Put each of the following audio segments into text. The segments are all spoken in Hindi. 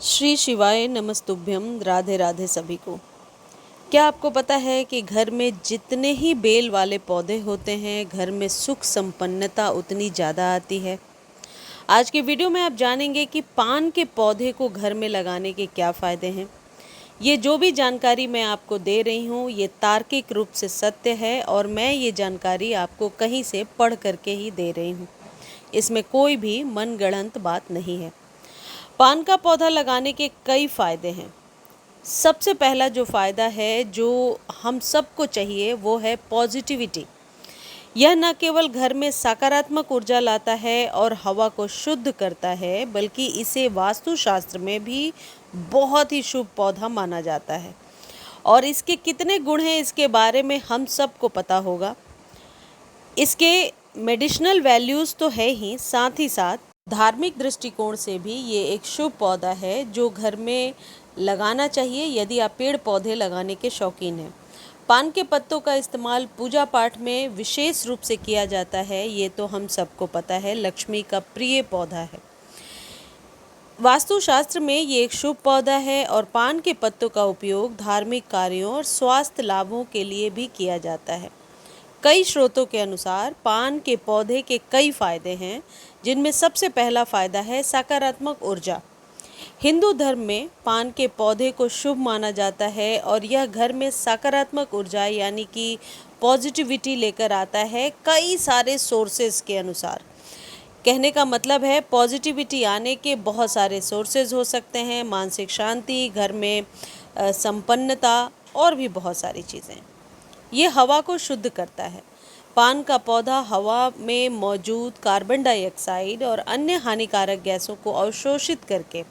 श्री शिवाय नमस्तुभ्यम। राधे राधे सभी को। क्या आपको पता है कि घर में जितने ही बेल वाले पौधे होते हैं, घर में सुख संपन्नता उतनी ज़्यादा आती है। आज की वीडियो में आप जानेंगे कि पान के पौधे को घर में लगाने के क्या फ़ायदे हैं। ये जो भी जानकारी मैं आपको दे रही हूँ, ये तार्किक रूप से सत्य है और मैं ये जानकारी आपको कहीं से पढ़ करके ही दे रही हूँ। इसमें कोई भी मनगढ़ंत बात नहीं है। पान का पौधा लगाने के कई फ़ायदे हैं। सबसे पहला जो फ़ायदा है, जो हम सबको चाहिए, वो है पॉजिटिविटी। यह न केवल घर में सकारात्मक ऊर्जा लाता है और हवा को शुद्ध करता है, बल्कि इसे वास्तुशास्त्र में भी बहुत ही शुभ पौधा माना जाता है। और इसके कितने गुण हैं, इसके बारे में हम सबको पता होगा। इसके मेडिसिनल वैल्यूज़ तो है ही, साथ ही साथ धार्मिक दृष्टिकोण से भी ये एक शुभ पौधा है जो घर में लगाना चाहिए यदि आप पेड़ पौधे लगाने के शौकीन हैं। पान के पत्तों का इस्तेमाल पूजा पाठ में विशेष रूप से किया जाता है, ये तो हम सबको पता है। लक्ष्मी का प्रिय पौधा है। वास्तुशास्त्र में ये एक शुभ पौधा है और पान के पत्तों का उपयोग धार्मिक कार्यों और स्वास्थ्य लाभों के लिए भी किया जाता है। कई स्रोतों के अनुसार पान के पौधे के कई फायदे हैं, जिनमें सबसे पहला फायदा है सकारात्मक ऊर्जा। हिंदू धर्म में पान के पौधे को शुभ माना जाता है और यह घर में सकारात्मक ऊर्जा यानी कि पॉजिटिविटी लेकर आता है। कई सारे सोर्सेज के अनुसार, कहने का मतलब है पॉजिटिविटी आने के बहुत सारे सोर्सेज हो सकते हैं। मानसिक शांति, घर में संपन्नता और भी बहुत सारी चीज़ें। ये हवा को शुद्ध करता है। पान का पौधा हवा में मौजूद कार्बन डाइऑक्साइड और अन्य हानिकारक गैसों को अवशोषित करके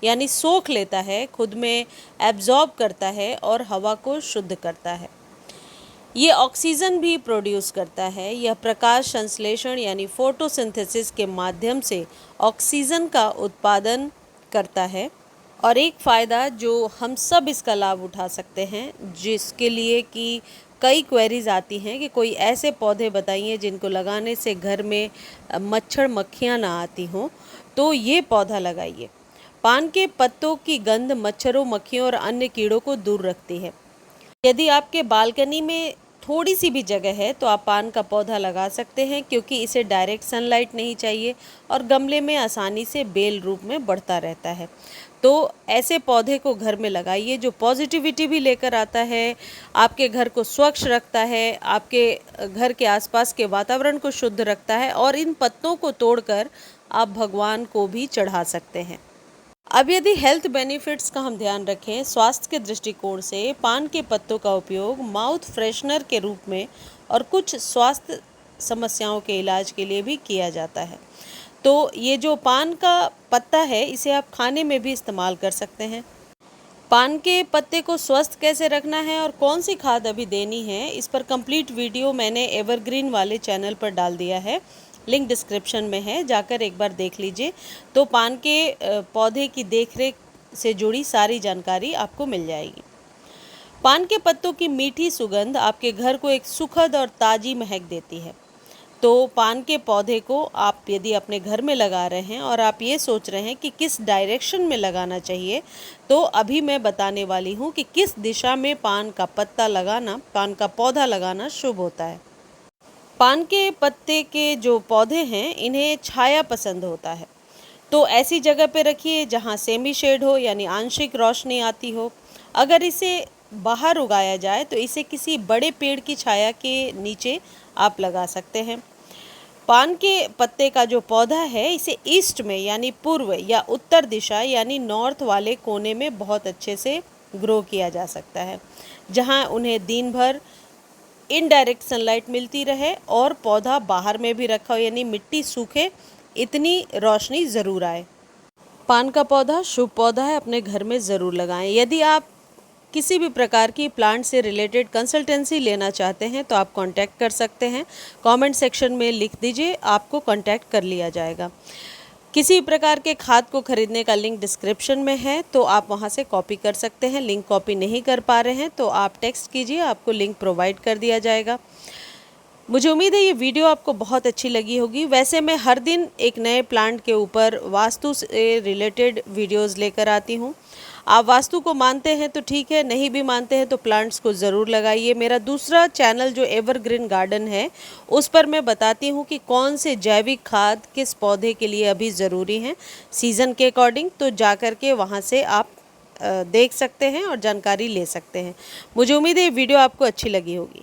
यानी सोख लेता है, खुद में एब्जॉर्ब करता है और हवा को शुद्ध करता है। ये ऑक्सीजन भी प्रोड्यूस करता है। यह प्रकाश संश्लेषण यानी फोटोसिंथेसिस के माध्यम से ऑक्सीजन का उत्पादन करता है। और एक फ़ायदा जो हम सब इसका लाभ उठा सकते हैं, जिसके लिए कि कई क्वेरीज आती हैं कि कोई ऐसे पौधे बताइए जिनको लगाने से घर में मच्छर मक्खियाँ ना आती हों, तो ये पौधा लगाइए। पान के पत्तों की गंध मच्छरों, मक्खियों और अन्य कीड़ों को दूर रखती है। यदि आपके बालकनी में थोड़ी सी भी जगह है तो आप पान का पौधा लगा सकते हैं, क्योंकि इसे डायरेक्ट सनलाइट नहीं चाहिए और गमले में आसानी से बेल रूप में बढ़ता रहता है। तो ऐसे पौधे को घर में लगाइए जो पॉजिटिविटी भी लेकर आता है, आपके घर को स्वच्छ रखता है, आपके घर के आसपास के वातावरण को शुद्ध रखता है और इन पत्तों को तोड़कर आप भगवान को भी चढ़ा सकते हैं। अब यदि हेल्थ बेनिफिट्स का हम ध्यान रखें, स्वास्थ्य के दृष्टिकोण से पान के पत्तों का उपयोग माउथ फ्रेशनर के रूप में और कुछ स्वास्थ्य समस्याओं के इलाज के लिए भी किया जाता है। तो ये जो पान का पत्ता है, इसे आप खाने में भी इस्तेमाल कर सकते हैं। पान के पत्ते को स्वस्थ कैसे रखना है और कौन सी खाद अभी देनी है, इस पर कंप्लीट वीडियो मैंने एवरग्रीन वाले चैनल पर डाल दिया है। लिंक डिस्क्रिप्शन में है, जाकर एक बार देख लीजिए। तो पान के पौधे की देखरेख से जुड़ी सारी जानकारी आपको मिल जाएगी। पान के पत्तों की मीठी सुगंध आपके घर को एक सुखद और ताज़ी महक देती है। तो पान के पौधे को आप यदि अपने घर में लगा रहे हैं और आप ये सोच रहे हैं कि किस डायरेक्शन में लगाना चाहिए, तो अभी मैं बताने वाली हूँ कि किस दिशा में पान का पौधा लगाना शुभ होता है। पान के पत्ते के जो पौधे हैं, इन्हें छाया पसंद होता है, तो ऐसी जगह पे रखिए जहाँ सेमी शेड हो यानी आंशिक रोशनी आती हो। अगर इसे बाहर उगाया जाए तो इसे किसी बड़े पेड़ की छाया के नीचे आप लगा सकते हैं। पान के पत्ते का जो पौधा है, इसे ईस्ट में यानी पूर्व या उत्तर दिशा यानी नॉर्थ वाले कोने में बहुत अच्छे से ग्रो किया जा सकता है, जहाँ उन्हें दिन भर इनडायरेक्ट सनलाइट मिलती रहे और पौधा बाहर में भी रखा हो यानी मिट्टी सूखे, इतनी रोशनी ज़रूर आए। पान का पौधा शुभ पौधा है, अपने घर में ज़रूर लगाएं। यदि आप किसी भी प्रकार की प्लांट से रिलेटेड कंसल्टेंसी लेना चाहते हैं तो आप कांटेक्ट कर सकते हैं। कमेंट सेक्शन में लिख दीजिए, आपको कांटेक्ट कर लिया जाएगा। किसी प्रकार के खाद को खरीदने का लिंक डिस्क्रिप्शन में है, तो आप वहां से कॉपी कर सकते हैं। लिंक कॉपी नहीं कर पा रहे हैं तो आप टेक्स्ट कीजिए, आपको लिंक प्रोवाइड कर दिया जाएगा। मुझे उम्मीद है ये वीडियो आपको बहुत अच्छी लगी होगी। वैसे मैं हर दिन एक नए प्लांट के ऊपर वास्तु से रिलेटेड वीडियोस लेकर आती हूँ। आप वास्तु को मानते हैं तो ठीक है, नहीं भी मानते हैं तो प्लांट्स को ज़रूर लगाइए। मेरा दूसरा चैनल जो एवरग्रीन गार्डन है, उस पर मैं बताती हूँ कि कौन से जैविक खाद किस पौधे के लिए अभी ज़रूरी हैं सीज़न के अकॉर्डिंग, तो जा कर के वहाँ से आप देख सकते हैं और जानकारी ले सकते हैं। मुझे उम्मीद है ये वीडियो आपको अच्छी लगी होगी।